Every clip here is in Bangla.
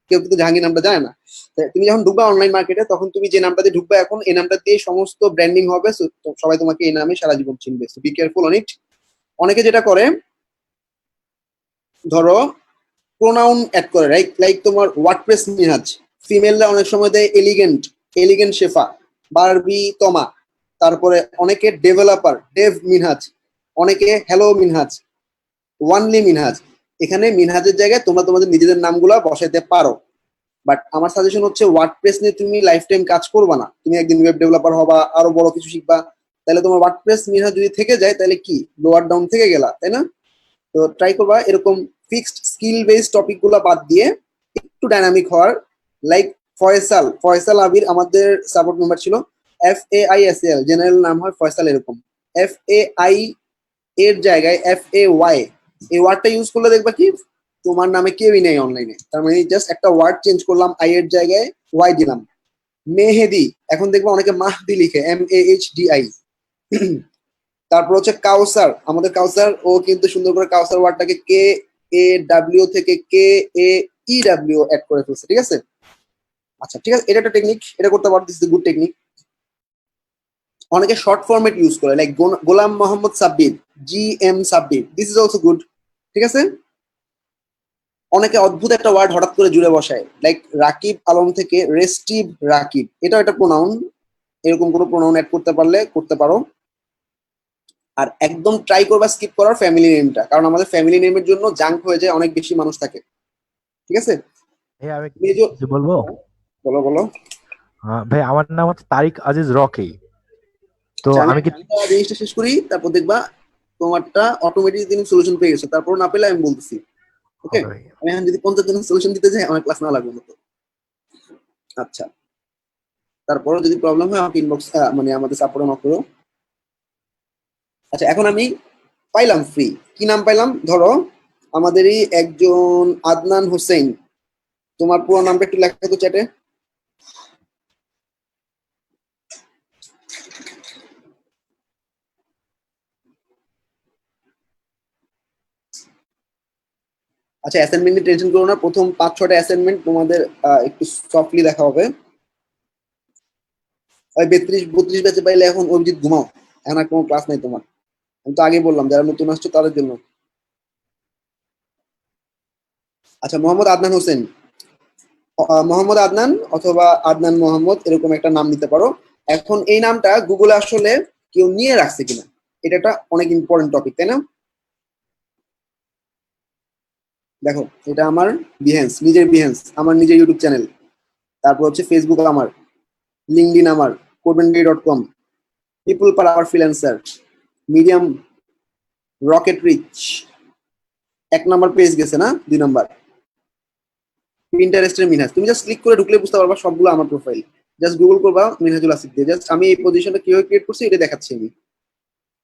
কেউ কিন্তু জাহাঙ্গীর নামটা জানে না। তুমি যখন ঢুকবা অনলাইন মার্কেটে, তখন তুমি যে নামটা দিয়ে ঢুকবা এখন, এই নামটা দিয়ে সমস্ত ব্র্যান্ডিং হবে, সবাই তোমাকে এই নামে সারা জীবন চিনবে। Be careful on it. অনেকে যেটা করে, ধরো প্রোনাউন অ্যাড করে, রাইট? লাইক তোমার ওয়ার্ডপ্রেস মিনহাজ, ফিমেলরা অনেক সময় দেয় এলিগেন্ট, এলিগেন্ট শেফা, বারবি তমা। তারপরে অনেকে ডেভেলপার, ডেভ মিনহাজ, অনেকে হ্যালো মিনহাজ, ওয়ানলি মিনহাজ। এখানে মিনহাজের জায়গায় তোমরা তোমাদের নিজেদের নামগুলা বসাইতে পারো। বাট আমার সাজেশন হচ্ছে ওয়ার্ডপ্রেস নিয়ে তুমি লাইফ টাইম কাজ করবা না। তুমি একদিন ওয়েব ডেভেলপার হবা, আরো বড় কিছু শিখবা, তাহলে তোমার ওয়ার্ডপ্রেস মিনহাজ যদি থেকে যায়, তাহলে কি লোয়ার ডাউন থেকে গেলা, তাই না? তো ট্রাই করবা এরকম ফিক্সড স্কিল বেসড টপিক গুলা বাদ দিয়ে একটু ডাইনামিক হওয়ার। লাইক ফয়সাল, ফয়সাল আবির আমাদের সাপোর্ট মেম্বার ছিল। FAISAL জেনারেল নাম হয় ফয়সাল, এরকম। FAI এর জায়গায় FAY, এই ওয়ার্ডটা ইউজ করলে দেখবা কি তোমার নামে কেউই নেই অনলাইনে। তার মানে জাস্ট একটা ওয়ার্ড চেঞ্জ করলাম, আই এর জায়গায় ওয়াই দিলাম। মেহেদি, এখন দেখবা অনেকে মাহদি লিখে, MAHDI। তারপর হচ্ছে কাউসার, আমাদের কাউসার, ও কিন্তু সুন্দর করে কাউসার ওয়ার্ডটাকে KAW থেকে KAEW অ্যাড করে ফেলছে, ঠিক আছে? আচ্ছা ঠিক আছে, এটা একটা টেকনিক, এটা করতে পারো, দিস ইজ গুড টেকনিক। অনেকে শর্ট ফরম্যাট ইউজ করে, like Golam Mohammad Sabbir, GM Sabbir, this is also good, ঠিক আছে? অনেকে অদ্ভুত একটা ওয়ার্ড হঠাৎ করে জুড়ে বসায়, লাইক রাকিব আলম থেকে রেস্টিভ রাকিব, এটাও একটা প্রোনাউন। এরকম কোনো প্রোনাউন অ্যাড করতে পারলে করতে পারো। আর একদম ট্রাই করবা স্কিপ করার ফ্যামিলি নেমটা, কারণ আমাদের ফ্যামিলি নেমের জন্য জাঙ্ক হয়ে যায়, অনেক বেশি মানুষ থাকে, ঠিক আছে? ভাই আমি মেজর, কিছু বলবো। বলো বলো। ভাই আমার নাম হচ্ছে তারিক আজিজ রকি। তো আচ্ছা, আমি আমি কি একটা জিনিসটা শেষ করি, তারপর দেখবা তোমারটা অটোমেটিক তুমি সলিউশন পেয়ে গেছো। তারপর না পেলে আমি বলতেছি, ওকে? হবে ভাই। আমি এখন যদি 50 জনের সলিউশন দিতে যাই, আমার ক্লাস না লাগবে না তো। আচ্ছা, তারপরে যদি প্রবলেম হয় আমাকে ইনবক্স, মানে আমাদের সাপোর্টে নক করো। আচ্ছা, এখন আমি পাইলাম ফ্রি, কি নাম পাইলাম, ধরো আমাদেরই একজন আদনান হোসেন। তোমার পুরো নামটা একটু লেখা তো চ্যাটে। আচ্ছা, অ্যাসাইনমেন্ট নিয়ে টেনশন করো না, প্রথম 5-6টা অ্যাসাইনমেন্ট তোমাদের একটু সফটলি দেখা হবে। ওই 32-32 ব্যাচে পাইলে এখন অভিজিৎ ঘুমাও, এখন আর কোনো ক্লাস নাই তোমার। আমি তো আগে বললাম যারা নতুন আসছো তাদের জন্য। আচ্ছা, মোহাম্মদ আদনান হোসেন, মোহাম্মদ আদনান অথবা আদনান মোহাম্মদ, এরকম একটা নাম নিতে পারো। এখন এই নামটা গুগলে আসলে কেউ নিয়ে রাখছে কিনা, এটা একটা অনেক ইম্পর্টেন্ট টপিক, তাই না? দেখো, এটা আমার বিহেন্স, নিজের বিহেন্স, আমার নিজের ইউটিউব চ্যানেল। তারপর হচ্ছে ফেসবুক আমার, লিঙ্কডিন আমার, codebendy.com, people per hour freelancer, medium, rocket reach, 1 number page গেছে না, 2 নাম্বার পিন্টারেস্টের মিনহাজ। তুমি জাস্ট ক্লিক করে ঢুকলে বুঝতে পারবা সবগুলো আমার প্রোফাইল। জাস্ট গুগল করবা মিনহাজুল আসিফ দিয়ে, জাস্ট আমি এই পজিশনটা কিভাবে ক্রিয়েট করছি এটা দেখাচ্ছি আমি।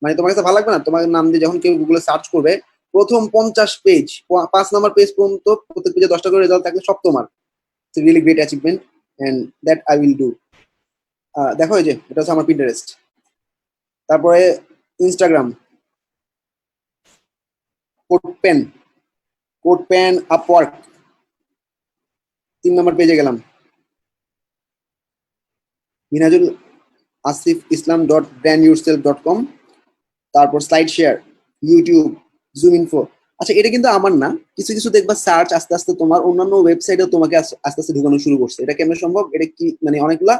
মানে তোমার কাছে ভালো লাগবে না? তোমার নাম দিয়ে যখন কেউ গুগলে সার্চ করবে, প্রথম 50 পেজ, 5 নাম্বার পেজ পর্যন্ত, প্রত্যেক পেজে 10টা করে রেজাল্ট থাকলে সব তোমার। It's really great achievement and that I will do. দেখো, এই যে এটা হচ্ছে আমার পিন্টারেস্ট। তারপরে Instagram, Code Pen, Code Pen Upwork, 3 number পেজে গেলাম, Minajul Asif Islam dot brand yourself dot com. তারপর Slide Share, YouTube, Zoom Info. আচ্ছা, এটা কিন্তু আমার না, কিছু কিছু দেখবা সার্চ আস্তে আস্তে তোমার অন্যান্য ওয়েবসাইটেও তোমাকে আস্তে আস্তে ঢুকানো শুরু করছে। এটা কেমন সম্ভব? এটা কি মানে অনেকগুলা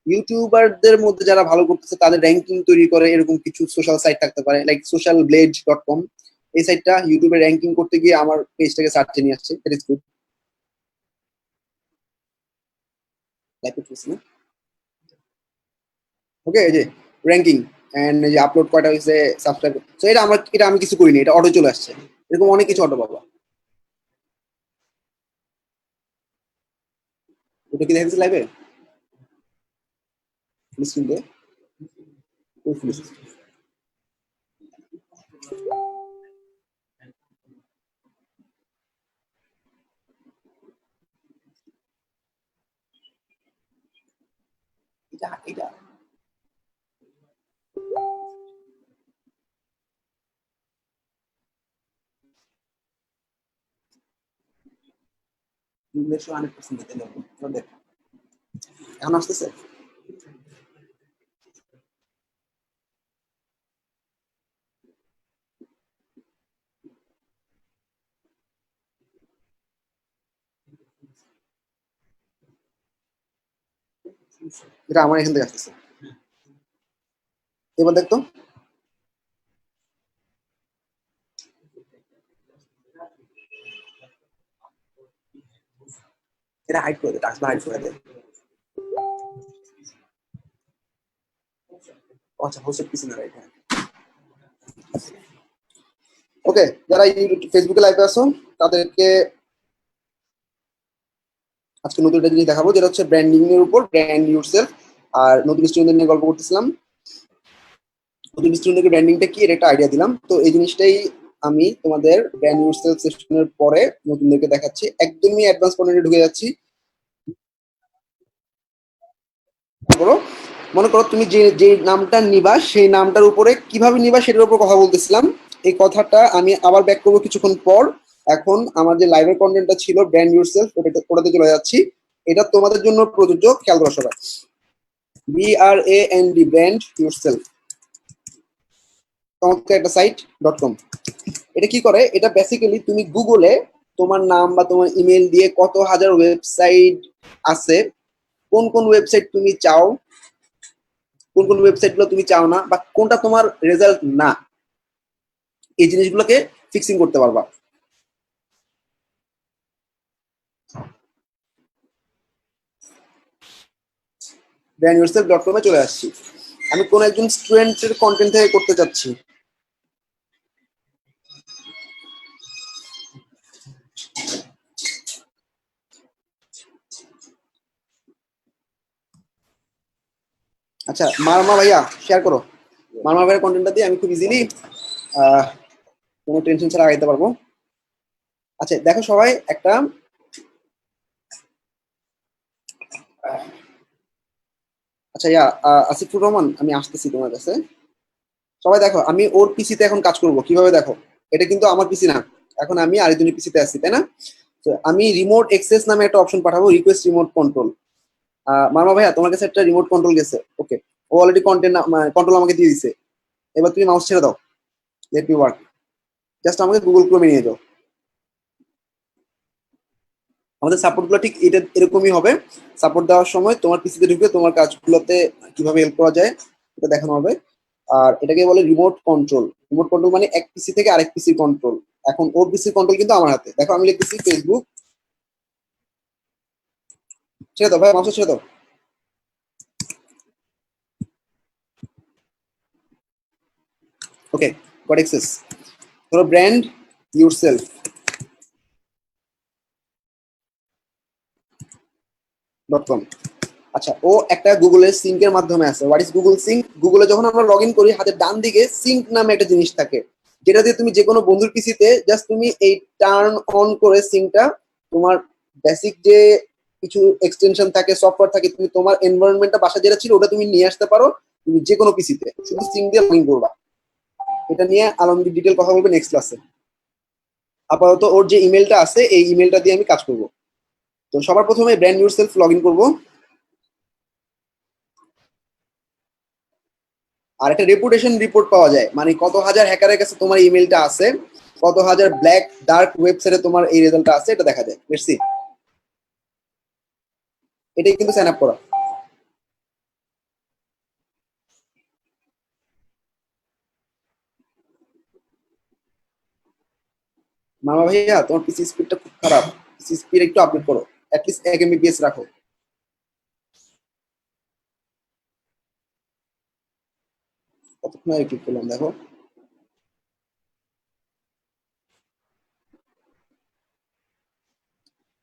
ইউটিউবারদের মধ্যে যারা ভালো করতেছে তাদের র্যাঙ্কিং তৈরি করে, এরকম কিছু সোশ্যাল সাইট থাকতে পারে, লাইক socialblade.com। এই সাইটটা ইউটিউবে র্যাঙ্কিং করতে গিয়ে আমার পেজটাকে সার্চে নিয়ে আসছে, দ্যাট ইজ গুড। লাইক করতেছি না, ওকে? এই যে র্যাঙ্কিং এন্ড এই যে আপলোড কয়টা হয়েছে, সাবস্ক্রাইব, তো এটা আমি কিছু করিনি, এটা অটো চলে আসছে। এরকম অনেক কিছু অটো পাবা। ওটা কি দেখা যাচ্ছে লাইভে? ফুল স্ক্রিন দে, ওই ফুল স্ক্রিন। এটা এটা ইংলিশও 100% দিতে লাগবে। দেখ এখন আসতেছে। এটা আমার এখান থেকে আসতেছে। এবার দেখতো এটা হাইড করে দে, টাস্ক হাইড করে দে। আচ্ছা হোস্টেড পিসি না, রাইট? ওকে, যারা ফেসবুকে লাইভে আসো তাদেরকে আজকে নতুন একটা জিনিস দেখাবো, যেটা হচ্ছে ব্র্যান্ডিং এর উপর, ব্র্যান্ড ইউরসেলফ। আর নতুন স্টুডেন্টদের নিয়ে গল্প করতেছিলাম, নতুন স্টুডেন্টদেরকে ব্র্যান্ডিংটা কি এর একটা আইডিয়া দিলাম। তো এই জিনিসটাই আমি তোমাদের ব্র্যান্ড ইউরসেলফ সেশনের পরে নতুনদেরকে দেখাচ্ছি। একদমই অ্যাডভান্স পয়েন্টে ঢুকে যাচ্ছি। মনে করো তুমি যে যে নামটা নিবা সেই নামটার উপরে কিভাবে নিবা সেটার উপর কথা বলতেছিলাম। এই কথাটা আমি আবার ব্যাক করবো কিছুক্ষণ পর। এখন আমার যে লাইভের কন্টেন্টটা ছিল ব্র্যান্ড ইউরসেলফ, ওটাতে চলে যাচ্ছি। এটা তোমাদের জন্য প্রযোজ্য, খেয়াল করো সবাই। BRAND, ব্র্যান্ড ইউরসেলফ, চমৎকার একটা সাইট .com। এটা কি করে, এটা বেসিক্যালি তুমি গুগলে তোমার নাম বা তোমার ইমেল দিয়ে কত হাজার ওয়েবসাইট আছে, কোন কোন ওয়েবসাইট তুমি চাও, কোন কোন ওয়েবসাইট গুলো তুমি চাও না, বা কোনটা তোমার রেজাল্ট না, এই জিনিসগুলোকে ফিক্সিং করতে পারবা। brandyourself.com এ চলে আসছি। আমি কোন একজন স্টুডেন্টের কন্টেন্ট থেকে করতে চাচ্ছি। আচ্ছা মারমা ভাইয়া শেয়ার করো, মারমা ভাইয়ের কন্টেন্টটা দিয়ে আমি খুব ইজিলি কোনো টেনশন ছাড়া আগাইতে পারবো। আচ্ছা দেখো সবাই একটা, আচ্ছা আসিফুর রহমান, আমি আসতেছি তোমার কাছে। সবাই দেখো আমি ওর পিসিতে এখন কাজ করব কিভাবে, দেখো এটা কিন্তু আমার পিসি না, এখন আমি আরেকজনের পিসিতে আছি, তাই না? তো আমি রিমোট এক্সেস নামে একটা অপশন পাঠাবো, রিকোয়েস্ট রিমোট কন্ট্রোল। মামা ভাইয়া তোমার কাছে একটা রিমোট কন্ট্রোল গেছে, ওকে। ও অলরেডি কন্ট্রোল আমাকে দিয়ে দিছে। এবার তুমি মাউস ছেড়ে দাও, লেট মি ওয়ার্ক। জাস্ট আমাকে গুগল ক্রোমে নিয়ে যাও। আমাদের সাপোর্ট গুলো ঠিক এটা এরকমই হবে। সাপোর্ট দেওয়ার সময় তোমার পিসিতে ঢুকে তোমার কাজগুলোতে কিভাবে হেল্প করা যায় এটা দেখানো হবে। আর এটাকে বলে রিমোট কন্ট্রোল। রিমোট কন্ট্রোল মানে এক পিসি থেকে আরেক পিসি কন্ট্রোল। এখন ওর পিসির কন্ট্রোল কিন্তু আমার হাতে। দেখো আমি লিখতেছি ফেসবুক, ছেড়ে দাও ভাই, মাউস ছেড়ে দাও। Okay, got access. ধরো ব্র্যান্ড ইউরসেলফ .com। আচ্ছা ও একটা গুগলের সিঙ্কের মাধ্যমে আছে। What is Google sync? গুগলে যখন আমরা লগ ইন করি হাতের ডান দিকে সিঙ্ক নামে একটা জিনিস থাকে, যেটা দিয়ে তুমি যে কোনো বন্ধুর পিসিতে জাস্ট তুমি এই টার্ন অন করে সিঙ্কটা, তোমার বেসিক যে কিছু এক্সটেনশন থাকে, সফটওয়্যার থাকে, তুমি তোমার এনভায়রনমেন্টটা বাসা যেটা ছিল ওটা তুমি নিয়ে আসতে পারো তুমি যে কোনো পিসিতে, শুধু সিঙ্ক দিয়ে লগ ইন করবা। এটা নিয়ে আলমগীর ডিটেল কথা বলবে নেক্সট ক্লাসে। আপাতত ওর যে ইমেলটা আছে এই ইমেলটা দিয়ে আমি কাজ করব। তো সবার প্রথমে ব্র্যান্ড ইউরসেলফ লগ ইন করবো। আর একটা রেপুটেশন রিপোর্ট পাওয়া যায়, মানে কত হাজার হ্যাকারের কাছে তোমার ইমেলটা আছে, কত হাজার ব্ল্যাক ডার্ক ওয়েবসাইটে তোমার এই রেজাল্টটা আছে, এটা দেখা যায়। Let's see. এটাই কিন্তু সাইন আপ করা। মামা ভাইয়া তোমার পিসি স্পিডটা খুব খারাপ, পিসি স্পিড একটু আপডেট করো, অ্যাটলিস্ট 1 MB রাখো। কতক্ষণ আগে ক্লিক করলাম দেখো।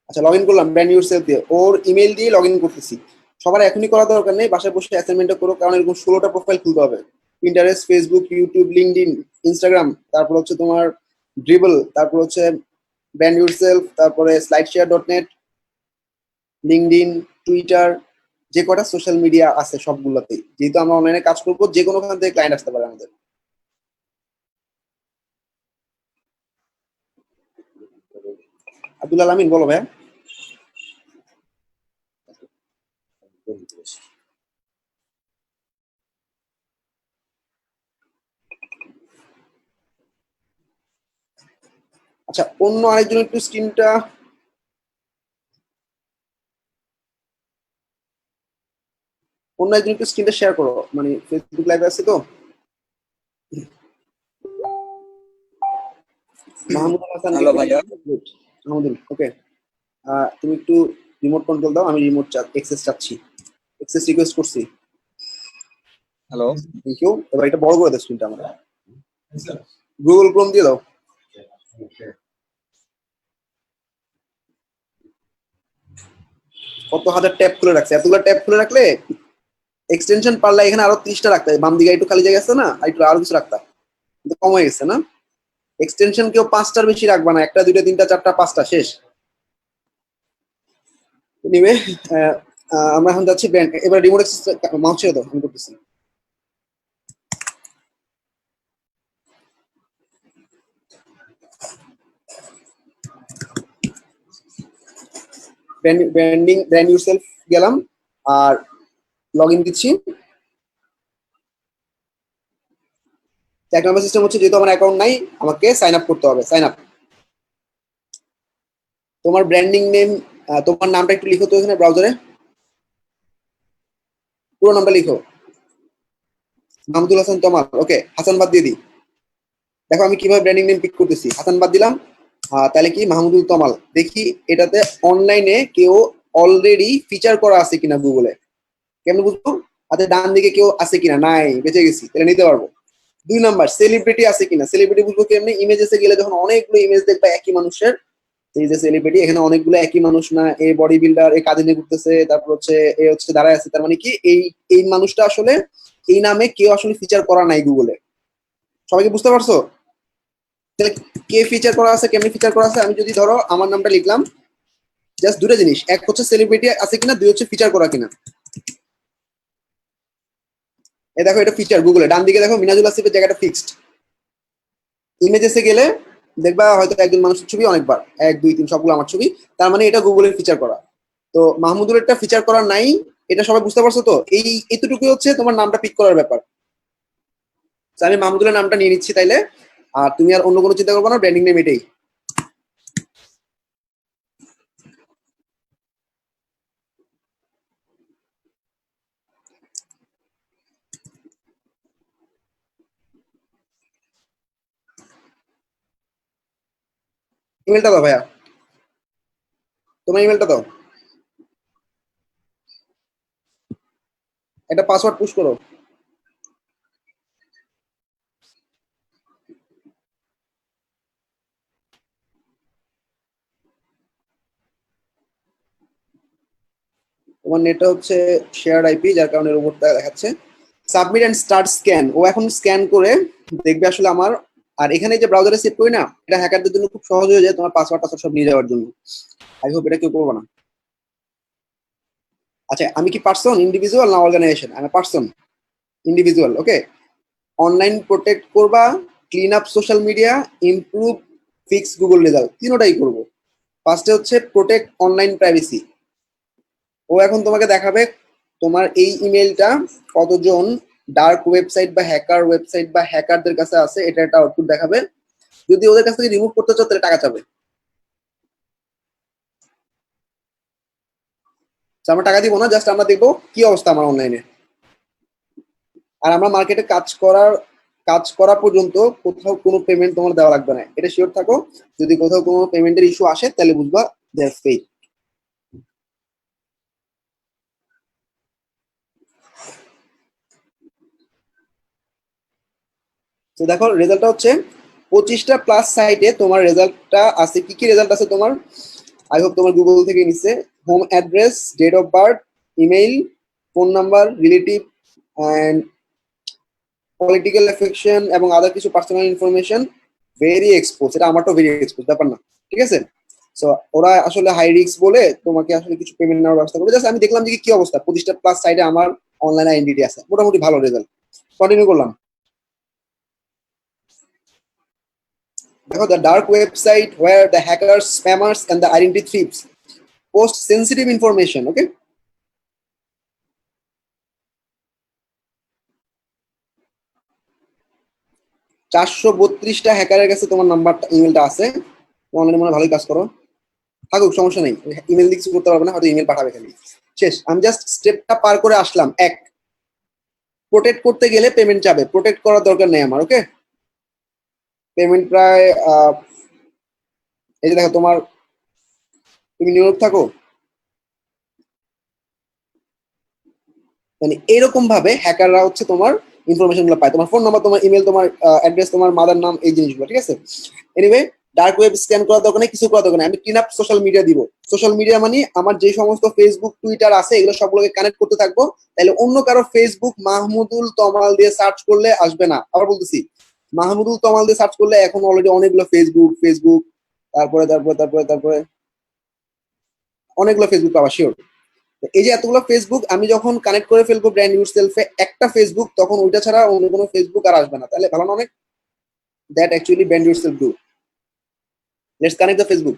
আচ্ছা লগ ইন করলাম ব্র্যান্ড ইউরসেলফ দিয়ে, ওর ইমেল দিয়ে লগ ইন করতেছি। সবার এখনই করা দরকার নেই, বাসায় বসে অ্যাসাইনমেন্টটা করো, কারণ এরকম 16টা প্রোফাইল খুলতে হবে। Pinterest, Facebook, YouTube, LinkedIn, Instagram, তারপর হচ্ছে তোমার ড্রিবল, তারপর হচ্ছে ব্র্যান্ড ইউরসেলফ, তারপরে স্লাইডশেয়ার.নেট, লিঙ্কডইন, টুইটার, যে কটা সোশ্যাল মিডিয়া আছে সবগুলোতেই, যেহেতু আমরা অনলাইনে কাজ করবো যে কোনোখান থেকে ক্লায়েন্ট আসতে পারে আমাদের। আব্দুল আলমিন বলো ভাই। আচ্ছা, অন্য আরেকজন একটু স্ক্রিনটা, অন্য একজন একটু স্ক্রিনটা শেয়ার করো, মানে ফেসবুক লাইভে আছে তো। মাহমুদুল হাসান, হ্যালো ভাইয়া। মাহমুদুল, ওকে। তুমি একটু রিমোট কন্ট্রোল দাও, আমি রিমোট এক্সেস চাচ্ছি, এক্সেস রিকোয়েস্ট করছি। হ্যালো। Thank you. এবার এটা বড় করে দাও স্ক্রিনটা আমার, গুগল ক্রোম দিয়ে দাও। কত হাজার ট্যাব খুলে রাখছে, এতগুলো ট্যাব খুলে রাখলে এক্সটেনশন পারলে এখানে আরো 30টা রাখতে হয়, বাম দিকে একটু খালি জায়গা আছে না, আর একটু আরো কিছু রাখতে হয়। কিন্তু কম হয়ে গেছে না, এক্সটেনশন কেউ 5টার বেশি রাখবা না, 1টা 2টা 3টা 4টা 5টা শেষ নিবে। আমরা এখন যাচ্ছি ব্র্যান্ড, এবার রিমোট এক্সেস মাউস ছেড়ে দাও, আমি করতেছি। ব্র্যান্ড ইউরসেলফ গেলাম আর লগ ইন দিচ্ছি। এক নম্বর সিস্টেম হচ্ছে, যেহেতু আমার অ্যাকাউন্ট নাই, আমাকে সাইন আপ করতে হবে। সাইন আপ, তোমার ব্র্যান্ডিং নেম, তোমার নামটা একটু লিখো তো এখানে ব্রাউজারে, পুরো নামটা লিখো। মাহমুদুল হাসান তমাল, ওকে। হাসান বাদ দিয়ে দিই, দেখো আমি কিভাবে ব্র্যান্ডিং নেম পিক করতেছি। হাসান বাদ দিলাম, তাহলে কি মাহমুদুল তমাল। দেখি এটাতে অনলাইনে কেউ অলরেডি ফিচার করা আছে কিনা গুগলে, কেমন বুঝবো? হাতে ডান দিকে কেউ আছে কিনা, নাই, বেঁচে গেছি, তাহলে নিতে পারবো। 2 নাম্বার, সেলিব্রিটি আছে কিনা। সেলিব্রিটি বুঝবো কেমনি? ইমেজেসে গেলে যখন অনেকগুলো ইমেজ দেখবা একই মানুষের, এই যে সেলিব্রিটি, এখানে অনেকগুলো একই মানুষ না, এ বডি বিল্ডার, এ কাজে নিয়ে ঘুরতেছে, তারপর হচ্ছে এ হচ্ছে দাঁড়ায় আছে, তার মানে কি এই এই মানুষটা আসলে এই নামে কেউ আসলে ফিচার করা নাই গুগলে। সবাইকে বুঝতে পারছো? তাহলে কে ফিচার করা আছে, কেমনি ফিচার করা আছে? আমি যদি ধরো আমার নামটা লিখলাম, জাস্ট দুটো জিনিস, এক হচ্ছে সেলিব্রিটি আছে কিনা, দুই হচ্ছে ফিচার করা কিনা। এ দেখো, এটা ফিচার গুগলে, ডান দিকে দেখো মিনাজুল আসিফের জায়গাটা ফিক্সড। ইমেজেসে গেলে দেখবা হয়তো একজন মানুষের ছবি অনেকবার, 1 2 3 সবগুলো আমার ছবি, তার মানে এটা গুগলের ফিচার করা। তো মাহমুদুলেরটা ফিচার করা নাই, এটা সবাই বুঝতে পারছো তো? এই এতটুকুই হচ্ছে তোমার নামটা পিক করার ব্যাপার। তো আমি মাহমুদুলের নামটা নিয়ে নিচ্ছি তাইলে, আর তুমি আর অন্য কোনো চিন্তা করবো না, ব্র্যান্ডিং নেম এটাই। ইমেলটা দাও ভাইয়া, তোমার ইমেলটা দাও, একটা পাসওয়ার্ড পুশ করো। তোমার নেটটা হচ্ছে শেয়ার আইপি, যার কারণে রোবটটা দেখাচ্ছে। সাবমিট অ্যান্ড স্টার্ট স্ক্যান, ও এখন স্ক্যান করে দেখবে আসলে আমার। আর এখানে যে ব্রাউজারে সেভ করি না, এটা হ্যাকারদের জন্য খুব সহজ হয়ে যায় তোমার পাসওয়ার্ড টাসওয়ার্ড সব নিয়ে যাওয়ার জন্য। আই হোপ এটা কেউ করবো না। আচ্ছা, আমি কি পার্সন, ইন্ডিভিজুয়াল না অর্গানাইজেশন? আমি person, individual, okay. Online protect করবা, clean up social media, improve, fix Google result, তিনোটাই করবো। ফার্স্টে হচ্ছে প্রোটেক্ট অনলাইন প্রাইভেসি। ও এখন তোমাকে দেখাবে তোমার এই ইমেলটা কতজন ডার্ক ওয়েবসাইট বা হ্যাকারদের কাছে আছে, এটা একটা আউটপুট দেখাবে। যদি ওদের কাছ থেকে রিমুভ করতে চাও তাহলে টাকা চাবে। তো আমরা টাকা দিব না, জাস্ট আমরা দেখবো কি অবস্থা আমার অনলাইনে। আর আমরা মার্কেটে কাজ করা পর্যন্ত কোথাও কোনো পেমেন্ট তোমার দেওয়া লাগবে না, এটা শিওর থাকো। যদি কোথাও কোনো পেমেন্টের ইস্যু আসে তাহলে বুঝবা দ্যাটস ফেক। তো দেখো রেজাল্টটা হচ্ছে 25টা প্লাস সাইটে তোমার রেজাল্টটা আছে। কি কি রেজাল্ট আছে তোমার? আই হোপ তোমার গুগল থেকে নিচ্ছে। Home address, date of birth, email, phone number, relative and political affection এবং আদার কিছু পার্সোনাল ইনফরমেশন ভেরি এক্সপোজ। এটা আমারটাও ভেরি এক্সপোজ, ব্যাপার না, ঠিক আছে। সো ওরা আসলে হাই রিস্ক বলে তোমাকে আসলে কিছু পেমেন্ট নেওয়ার ব্যবস্থা করবে। জাস্ট আমি দেখলাম যে কি অবস্থা, 25টা প্লাস সাইডে আমার অনলাইন আইডেন্টিটি আছে, মোটামুটি ভালো রেজাল্ট। কন্টিনিউ করলাম। দেখো, the dark website where the hackers, spammers and the identity thieves post sensitive information, okay? চারশো 32টা হ্যাকারের কাছে তোমার নাম্বারটা, ইমেলটা আছে। অনলাইনে মনে হয় ভালোই কাজ করো, থাকুক সমস্যা নেই। ইমেল দিয়ে কিছু করতে পারবে না, হয়তো ইমেল পাঠাবে খালি, শেষ। আমি জাস্ট স্টেপটা পার করে আসলাম। এক, প্রোটেক্ট করতে গেলে পেমেন্ট যাবে, প্রোটেক্ট করার দরকার নেই আমার। ওকে, পেমেন্ট প্রায় এই যে দেখো তোমার, তুমি নিউ ইয়র্ক থাকো, মানে এরকম ভাবে হ্যাকাররা হচ্ছে তোমার ইনফরমেশন গুলো পায়, তোমার ফোন নাম্বার, তোমার ইমেল, তোমার অ্যাড্রেস, তোমার মাদার নাম, এই জিনিসগুলো, ঠিক আছে? এনিওয়ে, ডার্ক ওয়েব স্ক্যান করার দরকার নেই, কিছু করার দরকার নেই। আমি ক্লিন আপ সোশ্যাল মিডিয়া দিব। সোশ্যাল মিডিয়া মানে আমার যে সমস্ত ফেসবুক টুইটার আছে এগুলো সবগুলোকে কানেক্ট করতে থাকবো। তাহলে অন্য কারো ফেসবুক মাহমুদুল তমাল দিয়ে সার্চ করলে আসবে না। আবার বলতেছি, মাহমুদুল তমাল দিয়ে সার্চ করলে এখন অলরেডি অনেকগুলো ফেসবুক ফেসবুক তারপরে তারপরে তারপরে তারপরে অনেকগুলো ফেসবুক পাওয়া শিওর। এই যে এতগুলো ফেসবুক আমি যখন কানেক্ট করে ফেলবো ব্র্যান্ড ইউর সেলফে একটা ফেসবুক, তখন ওইটা ছাড়া অন্য কোনো ফেসবুক আর আসবে না। তাহলে ভালো না অনেক? That actually brand yourself do. Let's connect the Facebook.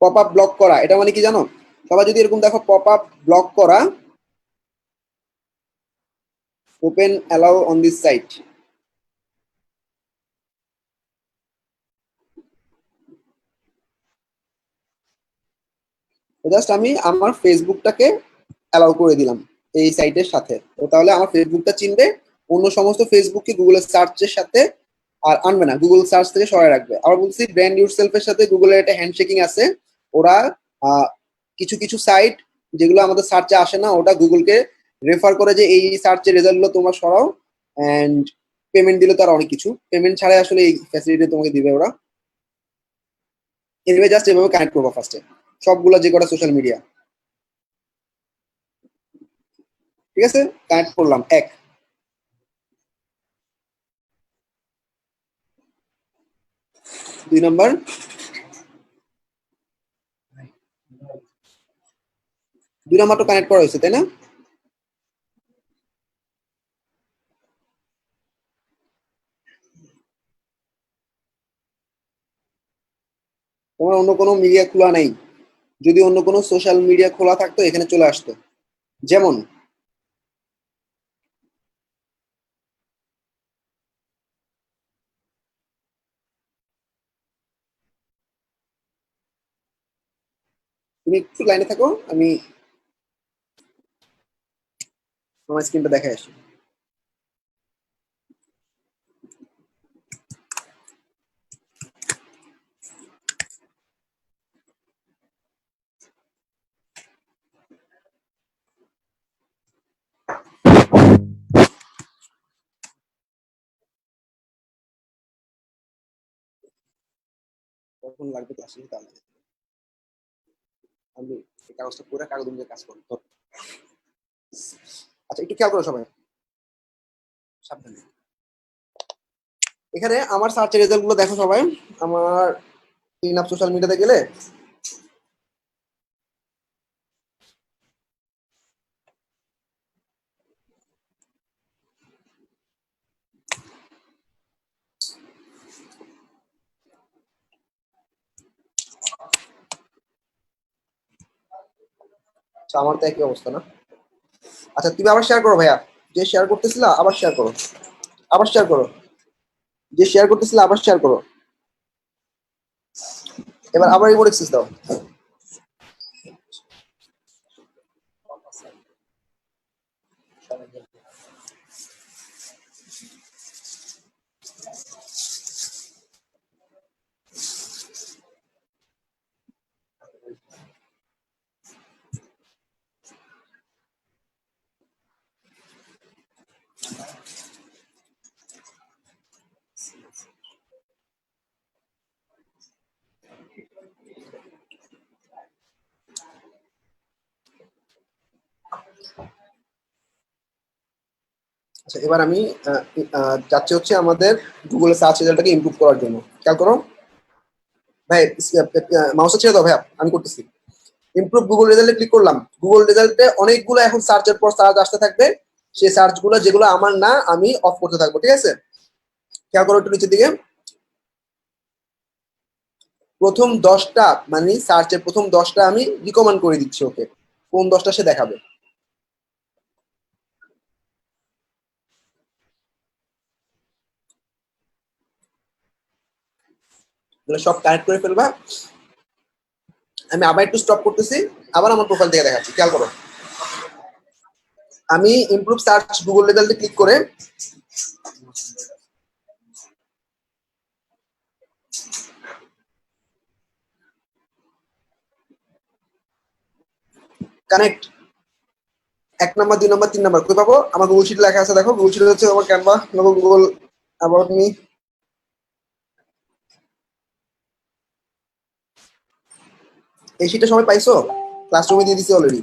Pop up block করা, এটা মানে কি জানো? সবাই যদি এরকম দেখো, পপ আপ ব্লক করা, open allow on this site. Just আমি আমার ফেসবুকটাকে অ্যালাউ করে দিলাম এই সাইটের সাথে, তো তাহলে আমার ফেসবুকটা চিনবে, অন্য সমস্ত ফেসবুককে গুগলের সার্চের সাথে আর আনবে না, গুগল সার্চ থেকে সরায় রাখবে। আবার বলছি, ব্র্যান্ড ইউর সেলফের সাথে গুগলের একটা হ্যান্ডশেকিং আছে। ওরা কিছু কিছু সাইট যেগুলো আমাদের সার্চে আসে না, ওটা গুগলকে রেফার করে যে এই সার্চের রেজাল্টগুলো তোমরা সরাও, অ্যান্ড পেমেন্ট দিলে তার অনেক কিছু, পেমেন্ট ছাড়াই আসলে এই ফ্যাসিলিটি তোমাকে দিবে ওরা। এনিওয়ে, জাস্ট এভাবে কানেক্ট করবো ফার্স্টে সবগুলো যে কটা সোশ্যাল মিডিয়া, ঠিক আছে? কানেক্ট করলাম। এক, দুই নাম্বার, দুই নাম্বারটা কানেক্ট করা হয়েছে তাই না? তোমার অন্য কোনো মিডিয়া খোলা নাই? যদি অন্য কোনো সোশ্যাল মিডিয়া খোলা থাকতো এখানে চলে আসতো। যেমন তুমি একটু লাইনে থাকো, আমি তোমার স্ক্রিনটা দেখে আসি। কখন লাগবে ক্লাসে তাহলে আমি এই কাগজটা পুরো কাগজ অনুযায়ী কাজ করবো। আচ্ছা, একটু খেয়াল করো সবাই, সাবধানে। এখানে আমার সার্চের রেজাল্ট গুলো দেখো সবাই। আমার ক্লিন আপ সোশ্যাল মিডিয়াতে গেলে আচ্ছা, আমার তো একই অবস্থা না। আচ্ছা, তুমি আবার শেয়ার করো ভাইয়া, যে শেয়ার করতেছিলা আবার শেয়ার করো, আবার শেয়ার করো, যে শেয়ার করতেছিলা আবার শেয়ার করো। এবার আবার রিমোট অ্যাক্সেস দাও। আচ্ছা, এবার আমি যাচ্ছি হচ্ছে আমাদের গুগলে সার্চ রেজাল্টটাকে ইমপ্রুভ করার জন্য। খেয়াল করো ভাই, মাউসটা ছেড়ে দাও ভাইয়া, আমি করতেছি। ইমপ্রুভ গুগল রেজাল্টে ক্লিক করলাম। গুগল রেজাল্টে অনেকগুলো এখন সার্চের পর সার্চ আসতে থাকবে, সেই সার্চ গুলো যেগুলো আমার না আমি অফ করতে থাকবো, ঠিক আছে? খেয়াল করো একটু নিচের দিকে, প্রথম 10টা মানে সার্চের প্রথম 10টা আমি রিকমেন্ড করে দিচ্ছি ওকে, কোন 10টা সে দেখাবে। এগুলো সব কানেক্ট করে ফেলবা। আমি আবার একটু স্টপ করতেছি, আবার আমার প্রোফাইল থেকে দেখাচ্ছি, খেয়াল করো। আমি ইমপ্রুভ সার্চ গুগল রেজাল্টে ক্লিক করে কানেক্ট 1 নাম্বার 2 নাম্বার 3 নাম্বার কই পাবো? আমার গুগল শিট লেখা আছে, দেখো গুগল শিট হচ্ছে আমার ক্যানভা, গুগল অ্যাবাউট মি। এই শিটটা সবাই পাইছো? ক্লাসরুমে দিয়ে দিছি অলরেডি।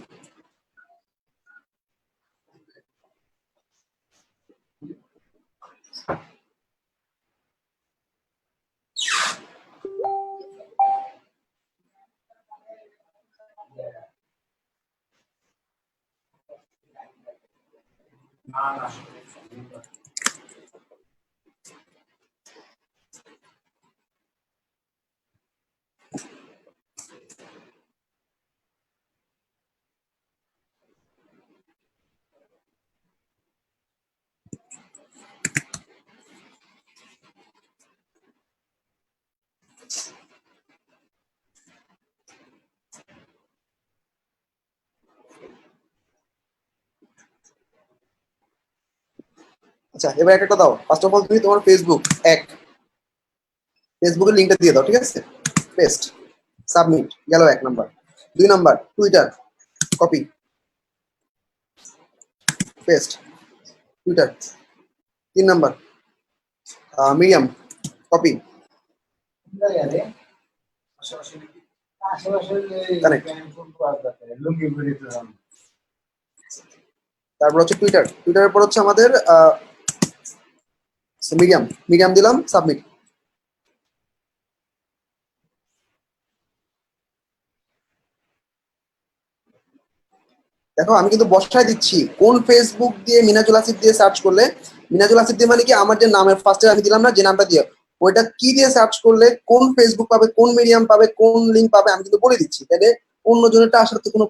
আচ্ছা, এবার একটা দাও। ফার্স্ট অফ অল তুমি তোমার ফেসবুকের লিঙ্কটা দিয়ে দাও, ঠিক আছে? পেস্ট, সাবমিট, গেল 1 number. 2 number Twitter, copy, paste, Twitter. 3 number medium, copy, connect. তারপর হচ্ছে টুইটারের পর হচ্ছে আমাদের মিডিয়াম দিলাম, সাবমিট। দেখো আমি কিন্তু বসায় দিচ্ছি কোন ফেসবুক দিয়ে মিনাজুল আসিফ দিয়ে সার্চ করলে, মিনাজুল আসিফ দিয়ে মানে কি আমার যে নামের ফার্স্টে আমি দিলাম না যে নামটা দিয়ে, ওইটা কি দিয়ে সার্চ করলে কোন ফেসবুক পাবে, কোন মিডিয়াম পাবে, কোন লিঙ্ক পাবে আমি কিন্তু বলে দিচ্ছি। তাহলে অন্য জনেরটা আসার তো কোনো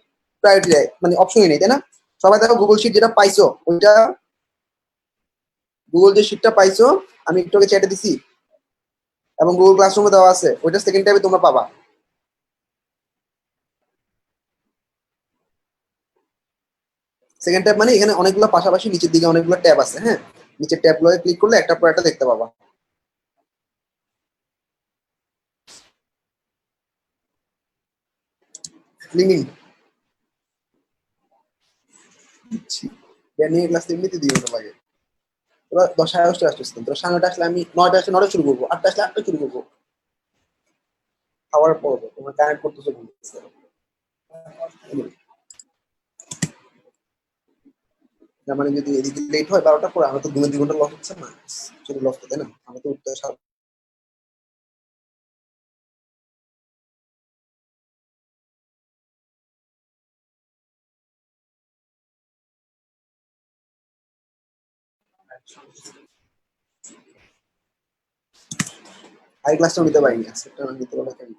প্রায়োরিটি মানে অপশনই নেই, তাই না? সবাই দেখো গুগল শিট যেটা পাইছো ওইটা, গুগল যে শিটটা পাইছো আমি একটু আগে চ্যাটে দিছি এবং গুগল ক্লাসরুমে দেওয়া আছে, ওইটা সেকেন্ড টাইমে তোমরা পাবা। সেকেন্ড ট্যাব মানে এখানে অনেকগুলো পাশাপাশি নিচের দিকে অনেকগুলো ট্যাব আছে, হ্যাঁ? নিচের ট্যাব গুলো ক্লিক করলে একটা পর একটা দেখতে পাবা। লিঙ্কিং নিয়ে ক্লাস এমনিতে দিয়ে ওটা লাগে। তোরা 10 আগস্টে আসছিস, তোরা 9:30 আসলে আমি 9টা আসলে 9টা শুরু করবো, 8টা আসলে 8টা শুরু করবো। খাওয়ার পর তোমরা কানেক্ট করতেছো বলতেছে। না মানে যদি এদিকে লেট হয় 12টার পরে, আমার তো 2 ঘন্টা লস হচ্ছে না? চলে লস তাই না? আমি তো উঠতে হাই ক্লাসটাও নিতে পারিনি, সেটা নিতে পারলে কেন?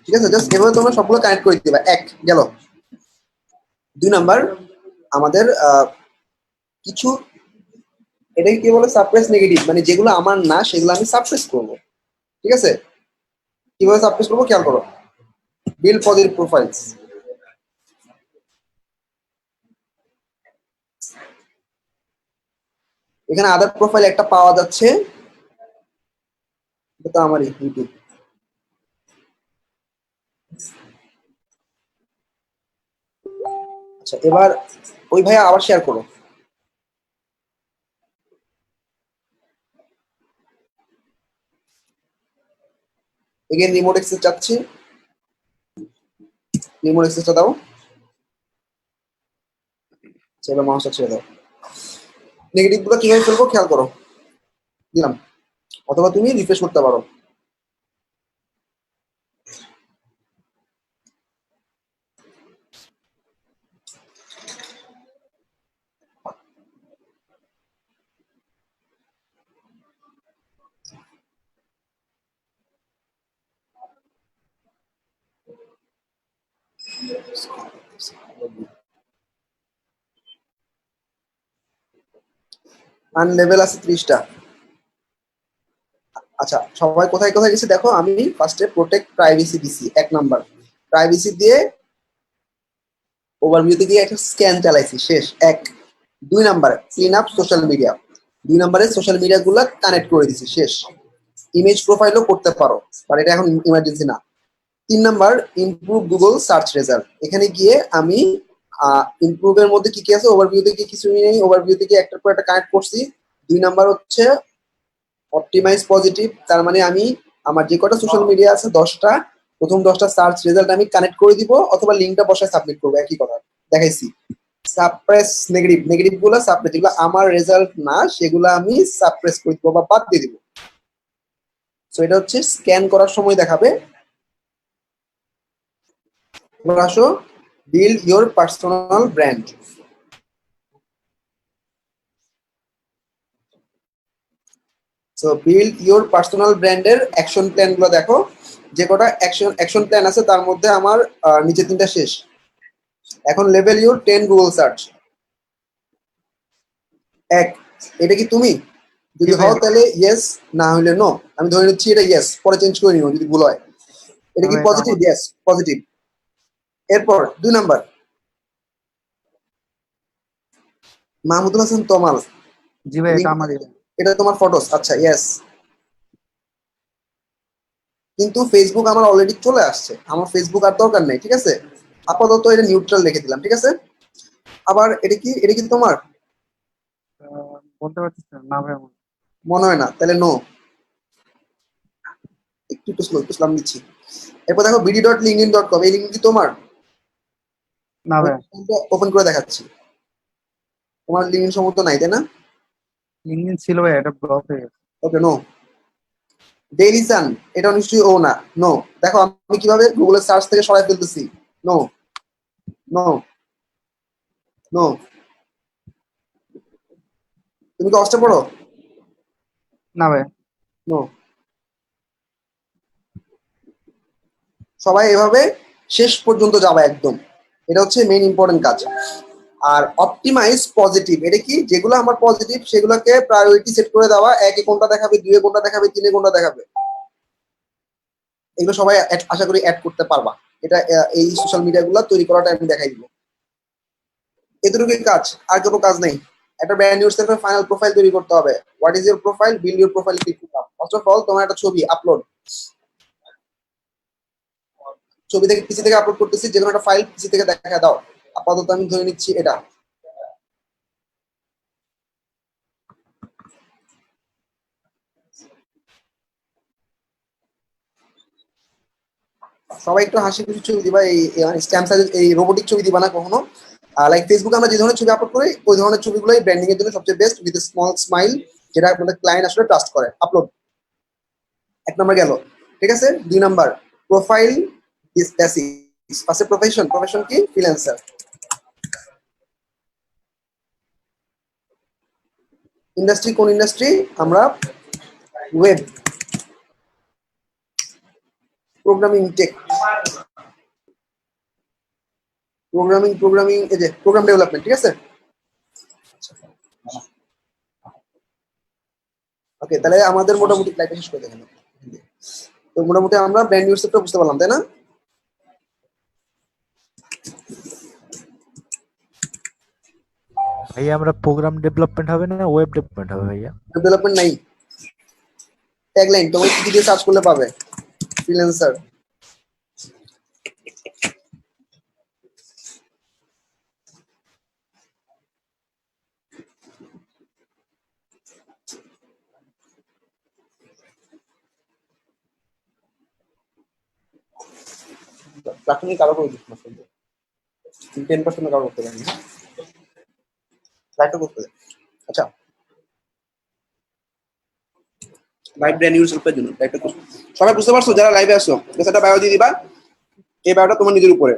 ঠিক আছে, জাস্ট এভাবে তোমরা সবগুলো কানেক্ট করে দিবা। এক গেল। 2 নাম্বার আমাদের কিছু, এটাকে কি বলে, সাপ্রেস নেগেটিভ, মানে যেগুলো আমার না সেগুলো আমি সাপ্রেস করবো, ঠিক আছে? কিভাবে সাপ্রেস করবো খেয়াল করো। বিল পজিটিভ প্রোফাইলস, এখানে আদার প্রোফাইল একটা পাওয়া যাচ্ছে, এটা তো আমারই ইউটিউব। আচ্ছা এবার ওই ভাইয়া আবার শেয়ার করো। এগেন রিমোট অ্যাক্সেস চাচ্ছি, রিমোট অ্যাক্সেসটা দাও। আচ্ছা এবার মাউসটা ছেড়ে দাও। নেগেটিভ গুলো কিভাবে ফেলবো খেয়াল করো, দিলাম। অথবা তুমি রিফ্রেশ করতে পারো। আন লেভেল আছে 30টা। আচ্ছা, সবাই কোথায় কোথায় গেছে দেখো। আমি ফার্স্টে প্রোটেক্ট প্রাইভেসি দিছি 1 নাম্বার, প্রাইভেসি দিয়ে ওভারভিউতে গিয়ে একটা স্ক্যান চালাইছি, শেষ 1। 2 number clean up social media, 2 নাম্বারে সোশ্যাল মিডিয়া গুলা কানেক্ট করে দিছি, শেষ। ইমেজ প্রোফাইলও করতে পারো, বাট এটা এখন ইমার্জেন্সি না। 3 number improve Google search result, এখানে গিয়ে আমি ইমপ্রুভের মধ্যে কি কি আছে, ওভারভিউ থেকে কিছু নেই, ওভারভিউ থেকে একটার পর একটা কানেক্ট করছি। 2 নাম্বার হচ্ছে অপটিমাইজ পজিটিভ, তার মানে আমি আমার যে কটা সোশ্যাল মিডিয়া আছে 10টা, প্রথম 10টা সার্চ রেজাল্ট আমি কানেক্ট করে দিব, অথবা লিঙ্কটা বসায় সাবমিট করবো, একই কথা দেখাইছি। সাপ্রেস নেগেটিভ, নেগেটিভ গুলো সাপ্রেস, যেগুলো আমার রেজাল্ট না সেগুলো আমি সাপ্রেস করে দিব বা বাদ দিয়ে দিব। সো এটা হচ্ছে স্ক্যান করার সময় দেখাবে। এবার আসো build your personal brand. So build your personal ব্র্যান্ডের অ্যাকশন প্ল্যান গুলো দেখো। যে কটা অ্যাকশন প্ল্যান আছে তার মধ্যে আমার নিচে 3টা শেষ। এখন লেভেল ইওর 10 গুগল সার্চ। 1, এটা কি তুমি? যদি হও তাহলে ইয়েস, না হলে নো। আমি ধরে নিচ্ছি এটা ইয়েস, পরে চেঞ্জ করে নিব যদি ভুল হয়। এটা কি পজিটিভ? Yes, positive. এরপর 2 নাম্বার মাহমুদুল হাসান তমাল। জি ভাই, এটা আমারই। এটা তোমার ফটোস, আচ্ছা ইয়েস। কিন্তু ফেসবুক আমার অলরেডি চলে আসছে, আমার ফেসবুক আর দরকার নেই, ঠিক আছে। আপাতত এটা নিউট্রাল রেখে দিলাম, ঠিক আছে। আবার এটা কি তোমার? বলতে পারছিস না, না ভাই আমার। মনে হয় না, তাহলে নো। একটু একটু স্লো, একটু স্লাম দিচ্ছি। এরপর দেখো bd.linkedin.com, এই লিঙ্ক কি তোমার? না ভাই, ওপেন করে দেখাচ্ছি। তোমার লিঙ্কডিন সম্ভবত নাই, তাই না? লিঙ্কডিন ছিল ভাই, এটা ব্লক হয়ে গেছে। ওকে, নো। ডেইলি সান, এটা নিশ্চয়ই ও না, নো। দেখো আমি কিভাবে গুগলে সার্চ থেকে সরাই ফেলতেছি, নো, নো, নো। তুমি কি অস্টে পড়ো? না ভাই। নো। সবাই এভাবে শেষ পর্যন্ত যাবে একদম, এটা হচ্ছে মেইন ইম্পর্টেন্ট কাজ। আর অপটিমাইজ পজিটিভ, এটা কি? যেগুলো আমার পজিটিভ সেগুলোকে প্রায়োরিটি সেট করে দেওয়া, 1-এ কোনটা দেখাবে, 2-এ কোনটা দেখাবে, 3-এ কোনটা দেখাবে, এগুলো সবাই আশা করি অ্যাড করতে পারবা। এটা এই সোশ্যাল মিডিয়া গুলো তৈরি করাটা আমি দেখাই দিব। এতটুকুই কাজ, আর কোনো কাজ নেই। একটা ব্র্যান্ড নিউ সেলফের ফাইনাল প্রোফাইল তৈরি করতে হবে। What is your profile? Build your profile. First of all তোমার একটা ছবি আপলোড, ছবি থেকে পিসি থেকে আপলোড করতেছি, যে কোনো একটা ফাইল পিসি থেকে দেখা দাও। আপাতত আমি ধরে নিচ্ছি এটা। সবাই একটু হাসি খুশি ছবি দিবা, এই স্ট্যাম্প সাইজ, এই রোবোটিক ছবি দিবা না কখনো। লাইক ফেসবুকে আমরা যে ধরনের ছবি আপলোড করি ওই ধরনের ছবিগুলোই ব্র্যান্ডিং এর জন্য সবচেয়ে বেস্ট, উইথ স্মল স্মাইল, যেটা আমাদের ক্লায়েন্ট আসলে ট্রাস্ট করে। আপলোড 1 নাম্বার গেল, ঠিক আছে। 2 নাম্বার প্রোফাইল ইজ বেসিক। ফার্স্টে প্রফেশন, প্রফেশন কি? ফ্রিল্যান্সার। ইন্ডাস্ট্রি কোন ইন্ডাস্ট্রি? আমরা ওয়েব, প্রোগ্রামিং, টেক, প্রোগ্রামিং এই যে প্রোগ্রাম ডেভেলপমেন্ট, ঠিক আছে। ওকে, তাহলে আমাদের মোটামুটি প্ল্যানটা শেষ করে দেখেন। তো মোটামুটি আমরা ব্র্যান্ড নিউ সেটটা বুঝতে পারলাম, তাই না? ভাইয়া আমরা প্রোগ্রাম ডেভেলপমেন্ট হবে না ওয়েব ডেভেলপমেন্ট হবে ভাইয়া? ডেভেলপমেন্ট নাই, ট্যাগলাইন তোমার কি দিয়ে সার্চ করলে পাবে, ফ্রিল্যান্সার। প্ল্যাটফর্মে কারো করে দিচ্ছি না, 10% কারো করতে পারেন, লাইটটা করতে দেন। আচ্ছা, লাইভ ব্র্যান্ড নিউ সেলফের জন্য লাইটটা করতে। সবাই বুঝতে পারছো যারা লাইভে আসো? মেসেজটা বায়ো দিয়ে দিবা, এই বায়োটা তোমার নিজের উপরে।